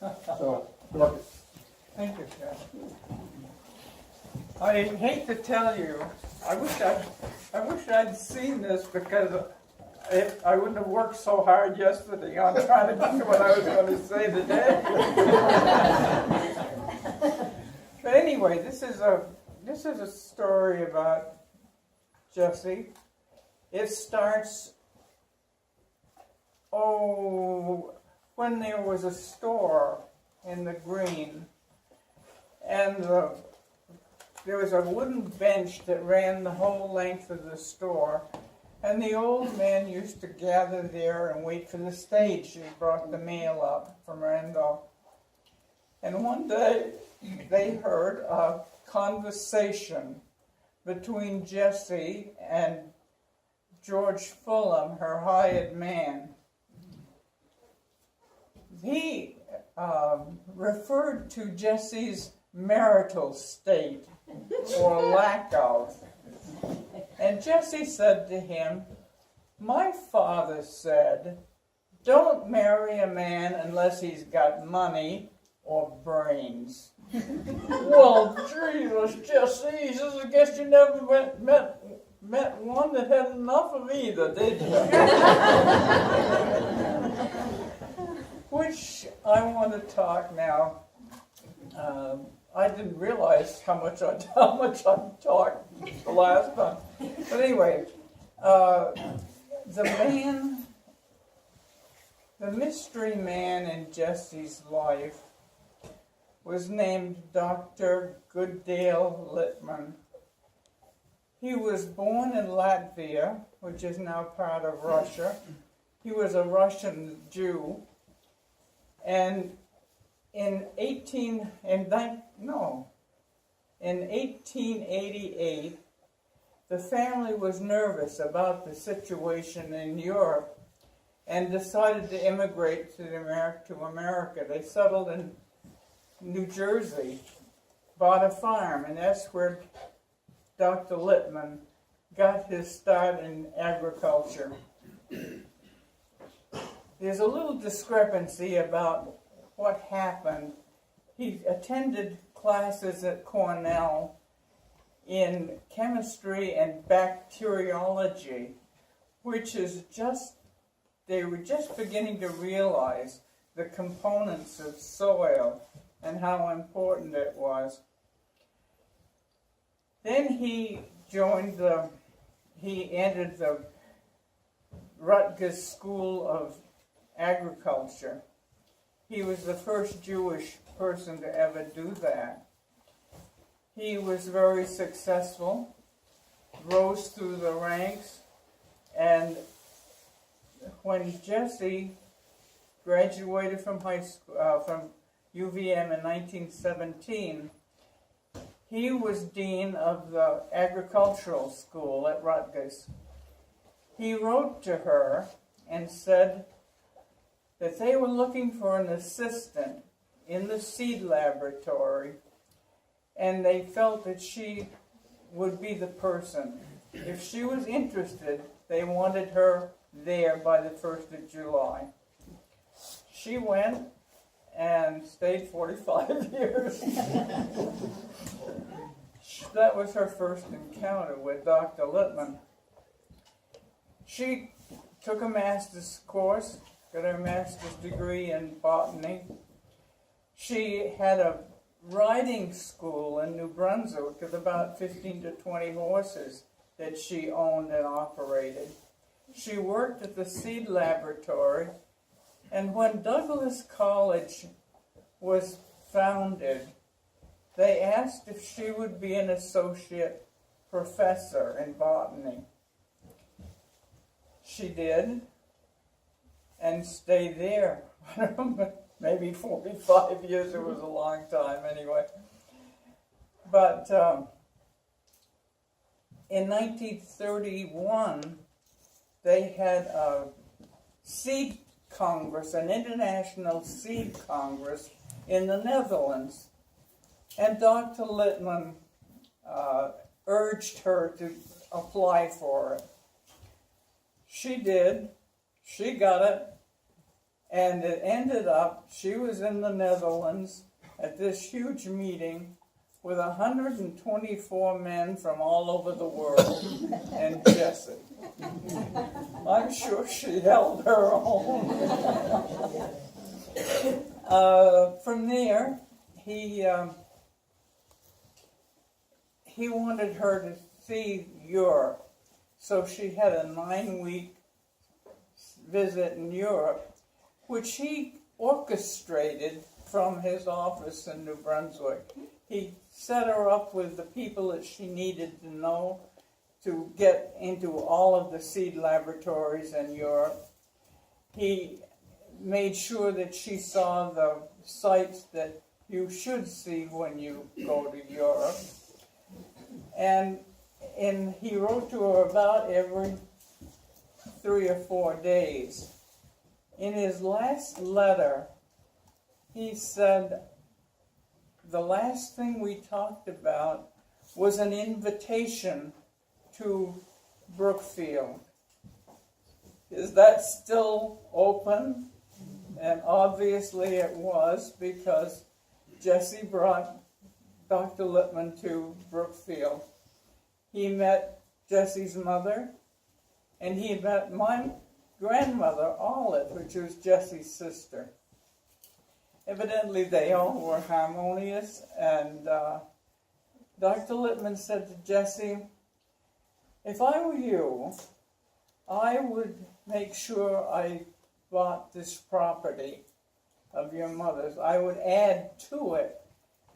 So, Dorcas. Thank you, Jeff. I hate to tell you, I wish I'd seen this because I wouldn't have worked so hard yesterday on trying to think of what I was going to say today. But anyway, this is a story about Jesse. It starts when there was a store in the Green, and there was a wooden bench that ran the whole length of the store, and the old man used to gather there and wait for the stage that brought the mail up from Randolph. And one day they heard a conversation between Jessie and George Fulham, her hired man. He referred to Jessie's marital state, or lack of. And Jessie said to him, "My father said, don't marry a man unless he's got money or brains." Well, Jesus, Jessie, he says, I guess you never met one that had enough of either, did you? Which I want to talk now. I didn't realize how much I talked the last time. But anyway, the mystery man in Jesse's life was named Dr. Goodale Littman. He was born in Latvia, which is now part of Russia. He was a Russian Jew. And in 1888, the family was nervous about the situation in Europe and decided to immigrate to America. They settled in New Jersey, bought a farm, and that's where Dr. Littman got his start in agriculture. There's a little discrepancy about what happened. He attended classes at Cornell in chemistry and bacteriology, which is they were just beginning to realize the components of soil and how important it was. Then he entered the Rutgers School of Agriculture. He was the first Jewish person to ever do that. He was very successful, rose through the ranks, and when Jesse graduated from high school, from UVM in 1917, he was dean of the agricultural school at Rutgers. He wrote to her and said that they were looking for an assistant in the seed laboratory, and they felt that she would be the person. If she was interested, they wanted her there by the 1st of July. She went and stayed 45 years. That was her first encounter with Dr. Littman. She took a master's course, got her master's degree in botany. She had a riding school in New Brunswick with about 15 to 20 horses that she owned and operated. She worked at the seed laboratory, and when Douglas College was founded, they asked if she would be an associate professor in botany. She did, and stayed there. Maybe 45 years, it was a long time anyway. But in 1931, they had a seed congress, an international seed congress in the Netherlands. And Dr. Littman urged her to apply for it. She did. She got it. And it ended up, she was in the Netherlands at this huge meeting with 124 men from all over the world and Jesse. I'm sure she held her own. From there, he wanted her to see Europe. So she had a 9-week visit in Europe, which he orchestrated from his office in New Brunswick. He set her up with the people that she needed to know to get into all of the seed laboratories in Europe. He made sure that she saw the sites that you should see when you go to Europe. And he wrote to her about every 3 or 4 days. In his last letter, he said, the last thing we talked about was an invitation to Brookfield. Is that still open? And obviously it was, because Jesse brought Dr. Lippmann to Brookfield. He met Jesse's mother, and he met my grandmother, Olive, which was Jesse's sister. Evidently, they all were harmonious, and Dr. Lippmann said to Jesse, if I were you, I would make sure I bought this property of your mother's. I would add to it,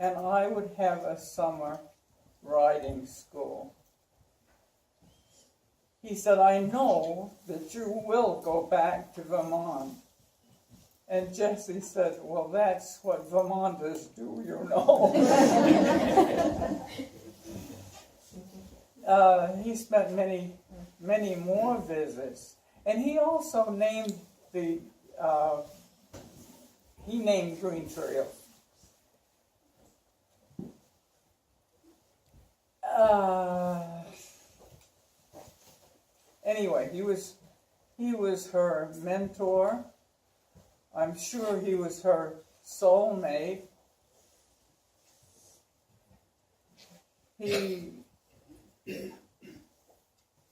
and I would have a summer riding school. He said, I know that you will go back to Vermont. And Jesse said, well, that's what Vermonters do, you know. He spent many more visits. And he also named he named Green Trail. Anyway, he was her mentor. I'm sure he was her soulmate.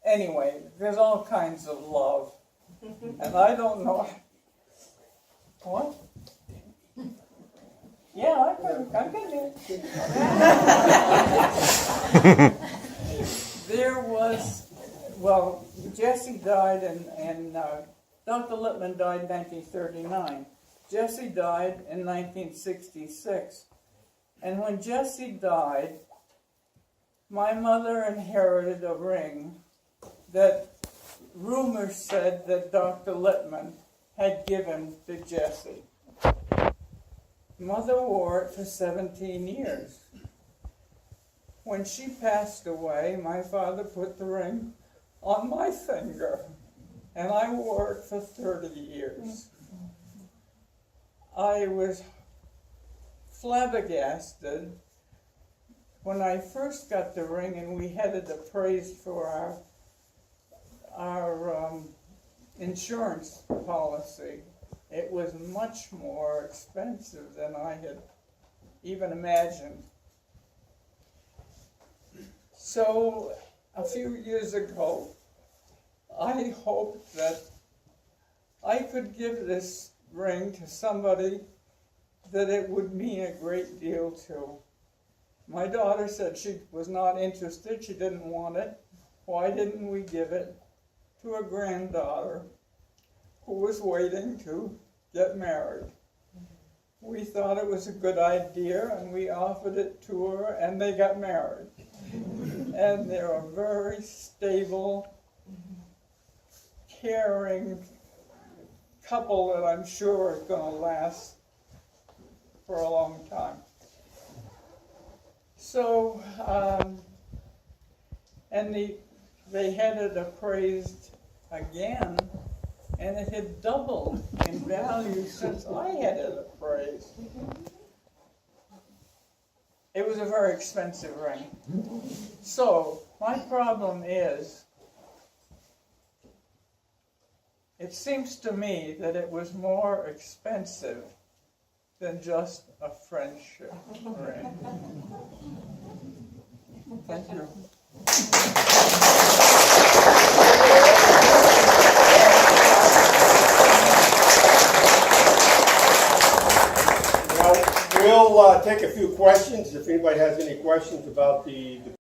Anyway, there's all kinds of love. And I don't know. What? Yeah, I've been there. There was, well, Jesse died and Dr. Lippmann died in 1939. Jesse died in 1966. And when Jesse died, my mother inherited a ring that rumors said that Dr. Lippmann had given to Jesse. Mother wore it for 17 years. When she passed away, my father put the ring on my finger, and I wore it for 30 years. I was flabbergasted when I first got the ring and we had it appraised for our insurance policy. It was much more expensive than I had even imagined. So a few years ago, I hoped that I could give this ring to somebody that it would mean a great deal to. My daughter said she was not interested, she didn't want it. Why didn't we give it to a granddaughter who was waiting to get married? We thought it was a good idea, and we offered it to her, and they got married. And they're a very stable, caring couple that I'm sure is going to last for a long time. So, and they had it appraised again, and it had doubled in value since I had it appraised. It was a very expensive ring. So, my problem is, it seems to me that it was more expensive than just a friendship ring. Thank you. Well, we'll take a few questions if anybody has any questions about the